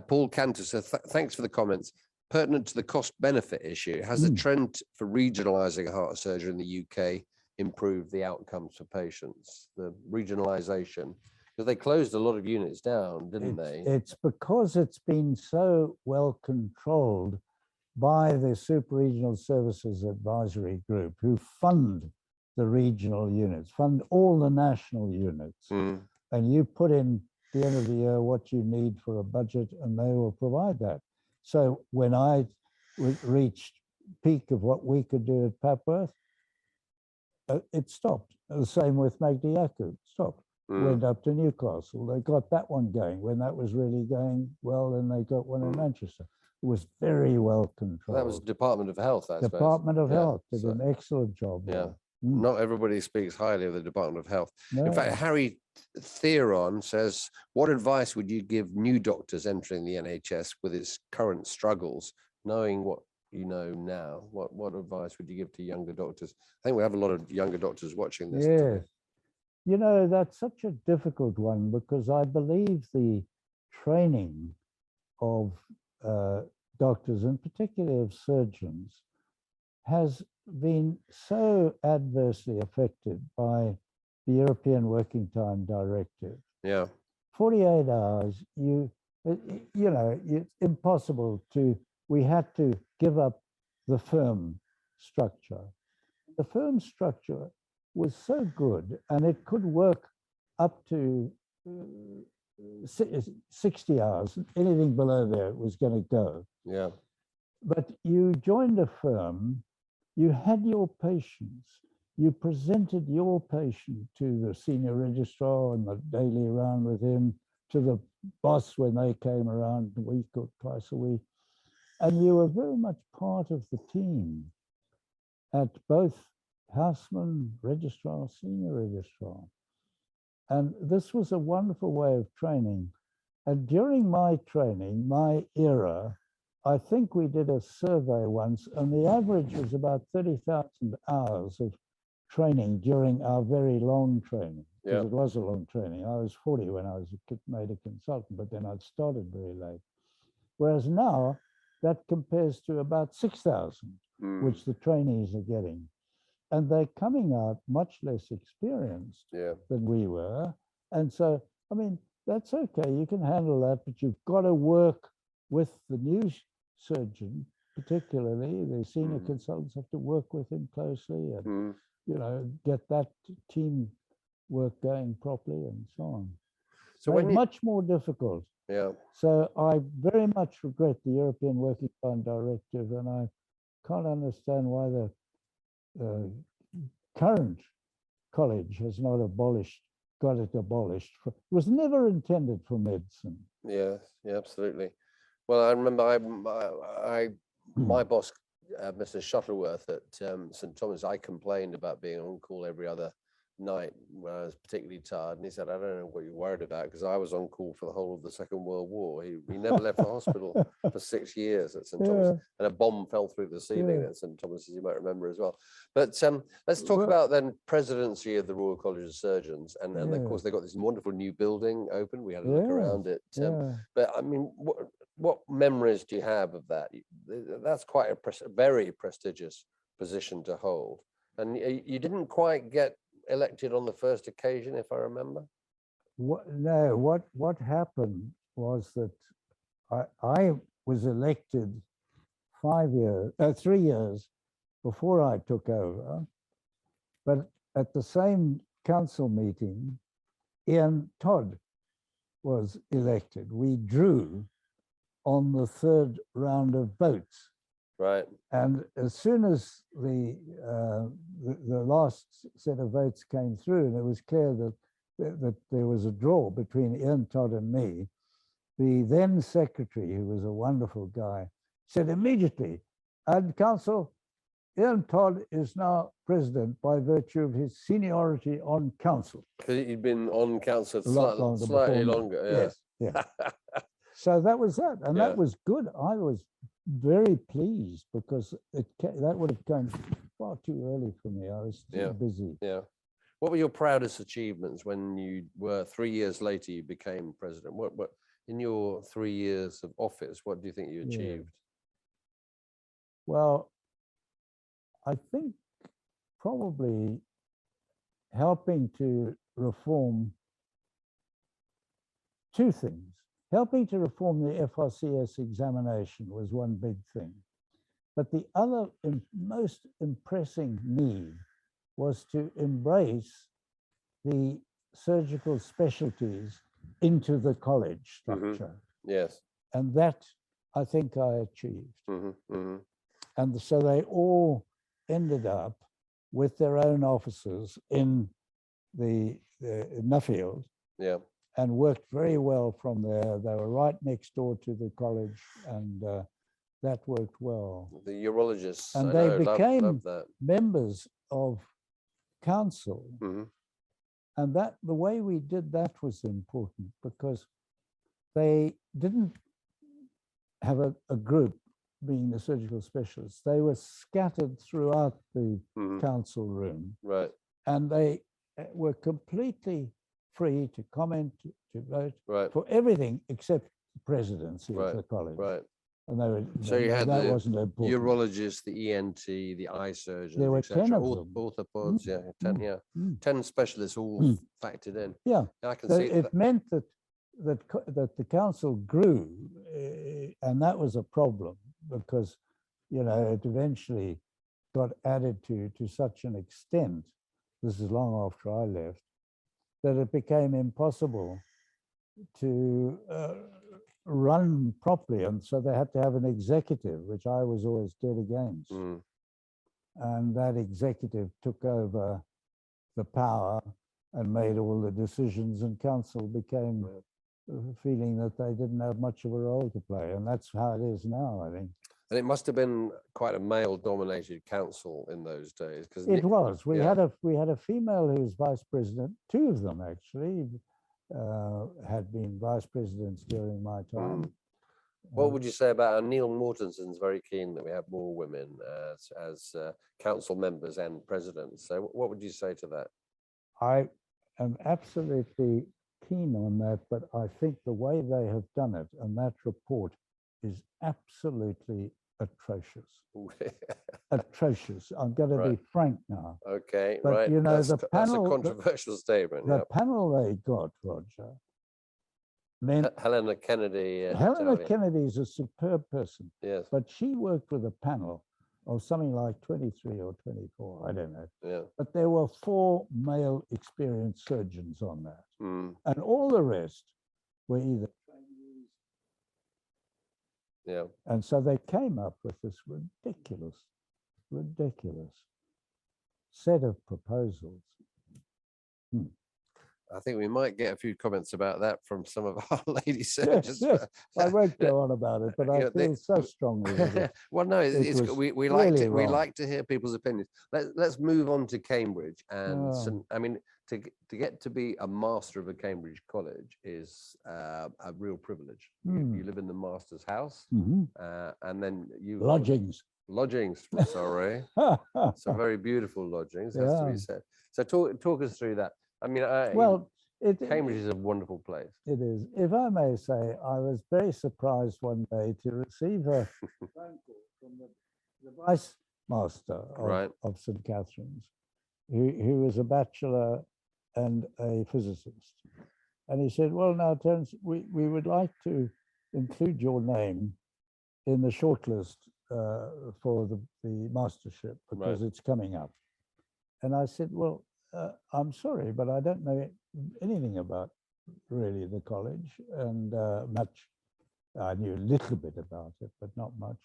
Paul Cantor says, thanks for the comments. Pertinent to the cost-benefit issue, has the trend for regionalising heart surgery in the UK improved the outcomes for patients? The regionalisation, because they closed a lot of units down, didn't they? It's because it's been so well controlled by the Super Regional Services Advisory Group, who fund the regional units, fund all the national units. And you put in the end of the year what you need for a budget, and they will provide that. So when I reached peak of what we could do at Papworth, it stopped. The same with Magdiaku, stopped. Went up to Newcastle. They got that one going. When that was really going well, then they got one in Manchester. It was very well controlled. That was Department of Health, I suppose. Department of Health did an excellent job. Yeah. Not everybody speaks highly of the Department of Health. No. In fact, Harry Theron says, what advice would you give new doctors entering the NHS with its current struggles, knowing what you know now? What advice would you give to younger doctors? I think we have a lot of younger doctors watching this. Yes. You know, that's such a difficult one, because I believe the training of doctors, and particularly of surgeons, has been so adversely affected by the European Working Time Directive. Yeah. 48 hours, you know, it's impossible to, we had to give up the firm structure. The firm structure was so good, and it could work up to 60 hours. Anything below there was going to go. Yeah. But you joined a firm, you had your patients, you presented your patient to the senior registrar on the daily round with him, to the boss when they came around a week or twice a week, and you were very much part of the team at both houseman, registrar, senior registrar. And this was a wonderful way of training. And during my training, my era, I think we did a survey once, and the average was about 30,000 hours of training during our very long training. Because it was a long training. I was 40 when I was made a consultant, but then I'd started very late. Whereas now, that compares to about 6,000, which the trainees are getting. And they're coming out much less experienced than we were. And so, I mean, that's okay, you can handle that, but you've got to work with the new surgeon, particularly the senior consultants have to work with him closely and, you know, get that team work going properly and so on. So it's much more difficult. Yeah. So I very much regret the European Working Time Directive, and I can't understand why the current college has not got it abolished. It was never intended for medicine. Yeah, absolutely. Well, I remember my boss, Mr. Shuttleworth at St. Thomas, I complained about being on call every other night when I was particularly tired, and he said, I don't know what you're worried about, because I was on call for the whole of the Second World War. He never left the hospital for 6 years at St. Thomas, and a bomb fell through the ceiling at St. Thomas, as you might remember as well. But let's talk about then presidency of the Royal College of Surgeons, and of course they've got this wonderful new building open. We had a look around it, but I mean, what memories do you have of that? That's quite a very prestigious position to hold, and you didn't quite get elected on the first occasion, if I remember. What happened was that I was elected 3 years before I took over, but at the same council meeting, Ian Todd was elected. We drew on the third round of votes. Right. And as soon as the last set of votes came through, and it was clear that there was a draw between Ian Todd and me, the then secretary, who was a wonderful guy, said immediately, And council, Ian Todd is now president by virtue of his seniority on council. Because he'd been on council A lot longer slightly before me. longer. Yes, yeah. So that was that, and Yeah. that was good. I was very pleased because that would have come far too early for me. I was too busy. Yeah. What were your proudest achievements when you were 3 years later you became president? What in your 3 years of office, what do you think you achieved? Well, I think probably helping to reform two things. Helping to reform the FRCS examination was one big thing. But the other most impressing need was to embrace the surgical specialties into the college structure. Yes. And that I think I achieved. And so they all ended up with their own offices in the Nuffield. Yeah. And worked very well from there. They were right next door to the college, and that worked well. The urologists, and I they know, became love that. members of council. And that the way we did that was important because they didn't have a group being the surgical specialists. They were scattered throughout the council room. Right. And they were completely free to comment, to vote for everything except the presidency of the college. Right. And they were, so you had that the wasn't important. urologist, the ENT, the eye surgeon, there were 10 of them. Orthopods, 10 specialists all factored in. Yeah, I can so see it meant that the council grew, and that was a problem because, you know, it eventually got added to such an extent. This is long after I left, that it became impossible to run properly. And so they had to have an executive, which I was always dead against. And that executive took over the power and made all the decisions, and council became feeling that they didn't have much of a role to play. And that's how it is now, I think. And it must have been quite a male-dominated council in those days, because it was. We had a female who was vice president. Two of them actually had been vice presidents during my time. What would you say about Neil Mortenson's very keen that we have more women as council members and presidents? So what would you say to that? I am absolutely keen on that, but I think the way they have done it and that report is absolutely atrocious. Atrocious. I'm going to be frank now. Okay, but, you know, the panel, that's a controversial statement. The panel they got, Roger, meant Helena Kennedy. Helena Kennedy is a superb person. Yes. But she worked with a panel of something like 23 or 24, I don't know. Yeah. But there were 4 male experienced surgeons on that. And all the rest were either trainees. Yeah. And so they came up with this ridiculous set of proposals. I think we might get a few comments about that from some of our lady surgeons. Yes. I won't go on about it, but I feel so strongly with it. Well, no, we like to hear people's opinions. Let's move on to Cambridge, and I mean, to get to be a master of a Cambridge college is a real privilege. You live in the master's house, and then you lodgings. Sorry, some very beautiful lodgings, has to be said. So talk us through that. I mean, Cambridge is a wonderful place. It is. If I may say, I was very surprised one day to receive a phone call from the vice master of St. Catherine's, who was a bachelor and a physicist. And he said, well, now, Terence, we would like to include your name in the shortlist for the mastership because it's coming up. And I said, well, I'm sorry, but I don't know anything about really the college and much. I knew a little bit about it, but not much.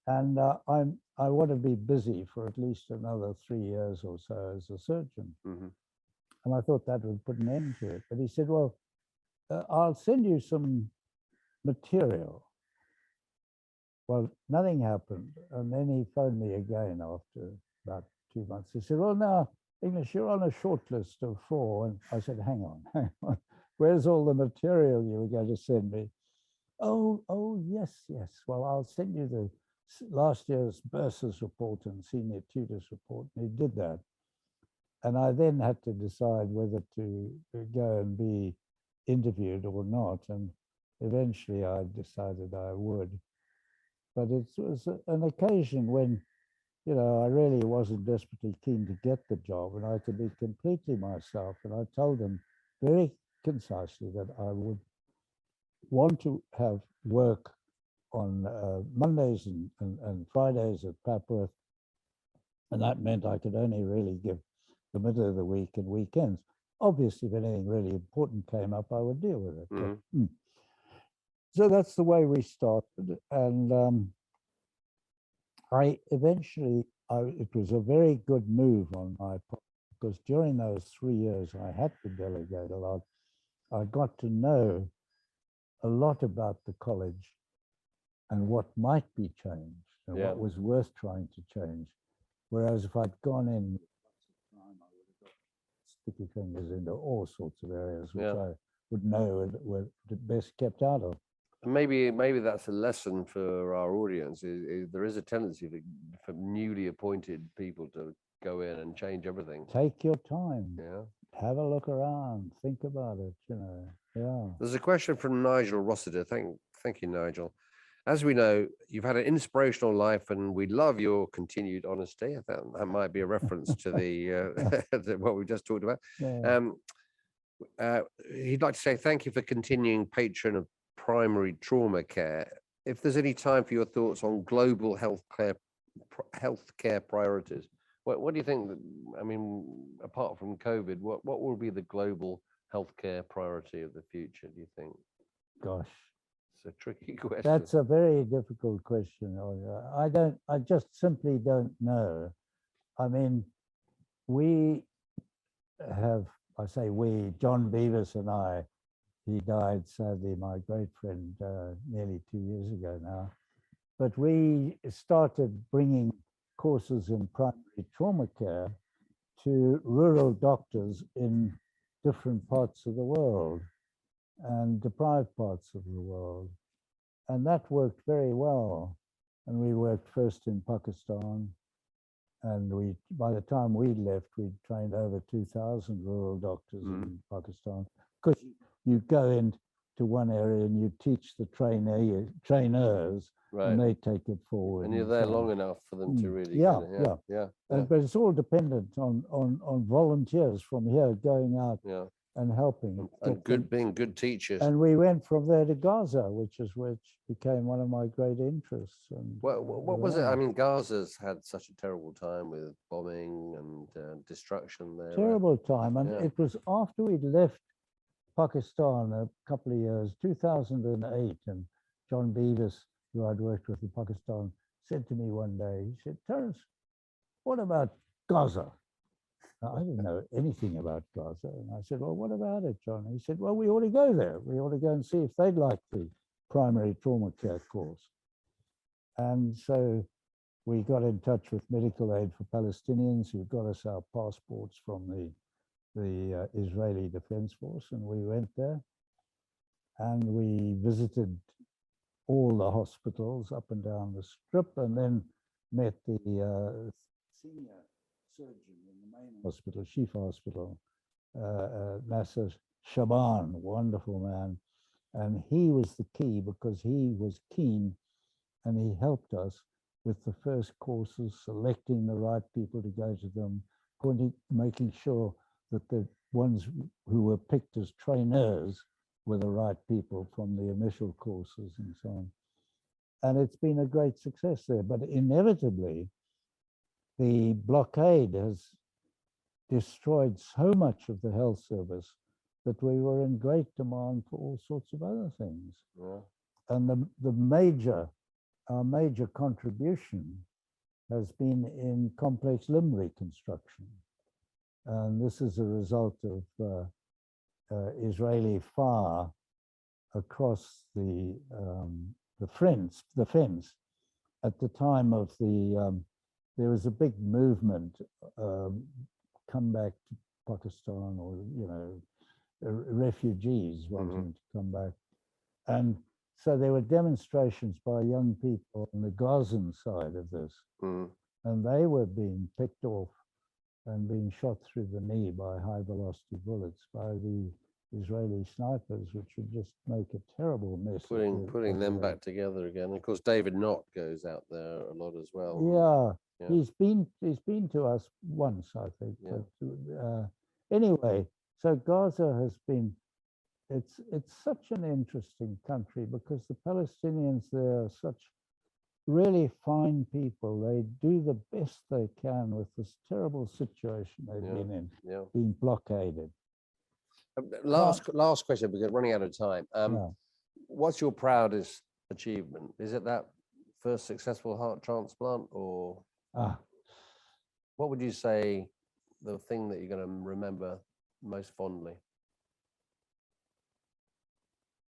And I want to be busy for at least another 3 years or so as a surgeon. And I thought that would put an end to it. But he said, well, I'll send you some material Well, nothing happened. And then he phoned me again after about 2 months. He said, well, now, English, you're on a short list of 4. And I said, hang on. Where's all the material you were going to send me? Oh, yes. Well, I'll send you the last year's bursars report and senior tutors report. And he did that. And I then had to decide whether to go and be interviewed or not. And eventually I decided I would. But it was an occasion when, you know, I really wasn't desperately keen to get the job and I could be completely myself. And I told them very concisely that I would want to have work on Mondays and Fridays at Papworth. And that meant I could only really give the middle of the week and weekends. Obviously, if anything really important came up, I would deal with it. So that's the way we started. And I eventually, it was a very good move on my part, because during those 3 years, I had to delegate a lot. I got to know a lot about the college and what might be changed and what was worth trying to change. Whereas if I'd gone in, I would have got sticky fingers into all sorts of areas, which I would know were best kept out of. Maybe that's a lesson for our audience. Is there is a tendency for newly appointed people to go in and change everything. Take your time. Yeah. Have a look around. Think about it. You know. Yeah. There's a question from Nigel Rossiter. Thank you, Nigel. As we know, you've had an inspirational life, and we love your continued honesty. I thought that might be a reference to the what we just talked about. Yeah. He'd like to say thank you for continuing patron of primary trauma care. If there's any time for your thoughts on global healthcare priorities, what do you think? I mean, apart from COVID, what will be the global healthcare priority of the future, do you think? Gosh, it's a tricky question. That's a very difficult question. I just simply don't know. I mean, we have, I say we, John Beavis and I, he died sadly, my great friend, nearly 2 years ago now. But we started bringing courses in primary trauma care to rural doctors in different parts of the world and deprived parts of the world. And that worked very well. And we worked first in Pakistan. And by the time we left, we'd trained over 2,000 rural doctors in Pakistan. Because you go into one area and you teach the trainers, and they take it forward. And you're there long enough for them to really yeah. But it's all dependent on volunteers from here going out and helping. And being good teachers. And we went from there to Gaza, which became one of my great interests. And what was it? I mean, Gaza's had such a terrible time with bombing and destruction there. Terrible time. And it was after we'd left Pakistan a couple of years, 2008, and John Beavis, who I'd worked with in Pakistan, said to me one day, he said, Terence, what about Gaza? Now, I didn't know anything about Gaza. And I said, well, what about it, John? He said, well, we ought to go there. We ought to go and see if they'd like the primary trauma care course. And so we got in touch with Medical Aid for Palestinians, who got us our passports from the Israeli Defense Force, and we went there and we visited all the hospitals up and down the strip, and then met the senior surgeon in the main hospital, chief hospital, Nasser Shaban, wonderful man. And he was the key because he was keen and he helped us with the first courses, selecting the right people to go to them, making sure that the ones who were picked as trainers were the right people from the initial courses and so on. And it's been a great success there. But inevitably, the blockade has destroyed so much of the health service that we were in great demand for all sorts of other things. Yeah. And our major contribution has been in complex limb reconstruction. And this is a result of Israeli fire across the fence at the time of the, there was a big movement, come back to Pakistan, or, you know, refugees wanting to come back. And so there were demonstrations by young people on the Gazan side of this, and they were being picked off and being shot through the knee by high velocity bullets by the Israeli snipers, which would just make a terrible mess. Putting them back together again. Of course, David Knott goes out there a lot as well. Yeah. He's been to us once, I think. Yeah. But, anyway, so Gaza has been, it's such an interesting country because the Palestinians there are such really fine people. They do the best they can with this terrible situation they've been in, being blockaded. Last question, because we're running out of time. What's your proudest achievement? Is it that first successful heart transplant, or what would you say the thing that you're going to remember most fondly?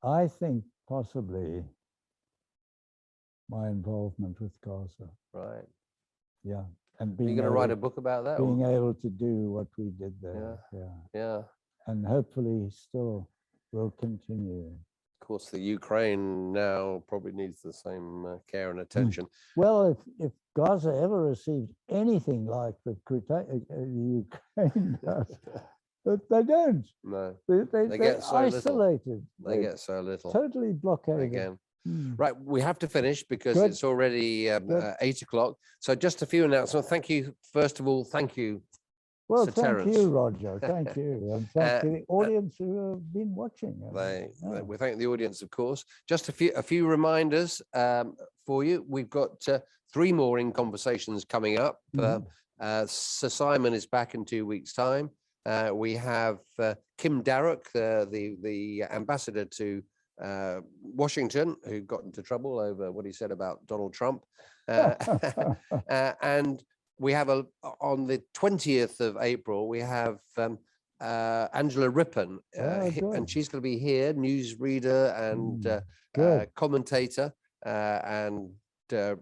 I think possibly my involvement with Gaza. Right. Yeah. And are you going to write a book about that? Being able to do what we did there. Yeah. And hopefully still will continue. Of course, the Ukraine now probably needs the same care and attention. Well, if Gaza ever received anything like the Ukraine does, but they don't. No. They get so isolated. They get so little. Totally blockaded. Again. Right, we have to finish because it's already 8 o'clock. So just a few announcements. Thank you. First of all, thank you. Well, Sir thank Terence. you, Roger. Thank you. And thank the audience who have been watching. We thank the audience, of course. Just a few reminders for you. We've got 3 more In Conversations coming up. Sir Simon is back in 2 weeks' time. We have Kim Darroch, the ambassador to Washington, who got into trouble over what he said about Donald Trump. And we have on the 20th of April, we have Angela Rippon, and she's going to be here, newsreader and commentator, and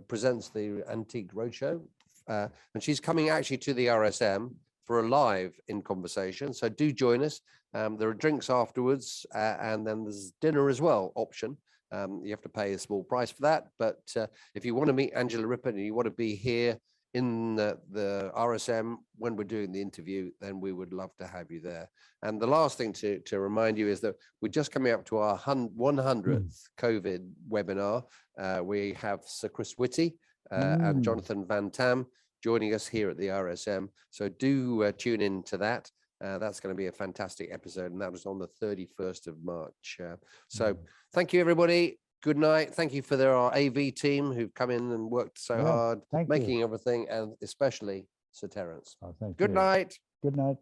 presents the Antique Roadshow. And she's coming actually to the RSM for a live In Conversation. So do join us. There are drinks afterwards, and then there's dinner as well, option. You have to pay a small price for that. But if you want to meet Angela Rippon and you want to be here in the RSM when we're doing the interview, then we would love to have you there. And the last thing to remind you is that we're just coming up to our 100th COVID webinar. We have Sir Chris Whitty and Jonathan Van Tam joining us here at the RSM. So do tune in to that. That's going to be a fantastic episode, and that was on the 31st of March. So thank you, everybody. Good night. Thank you for our AV team who've come in and worked so hard, making everything, and especially Sir Terence. Good night. Good night.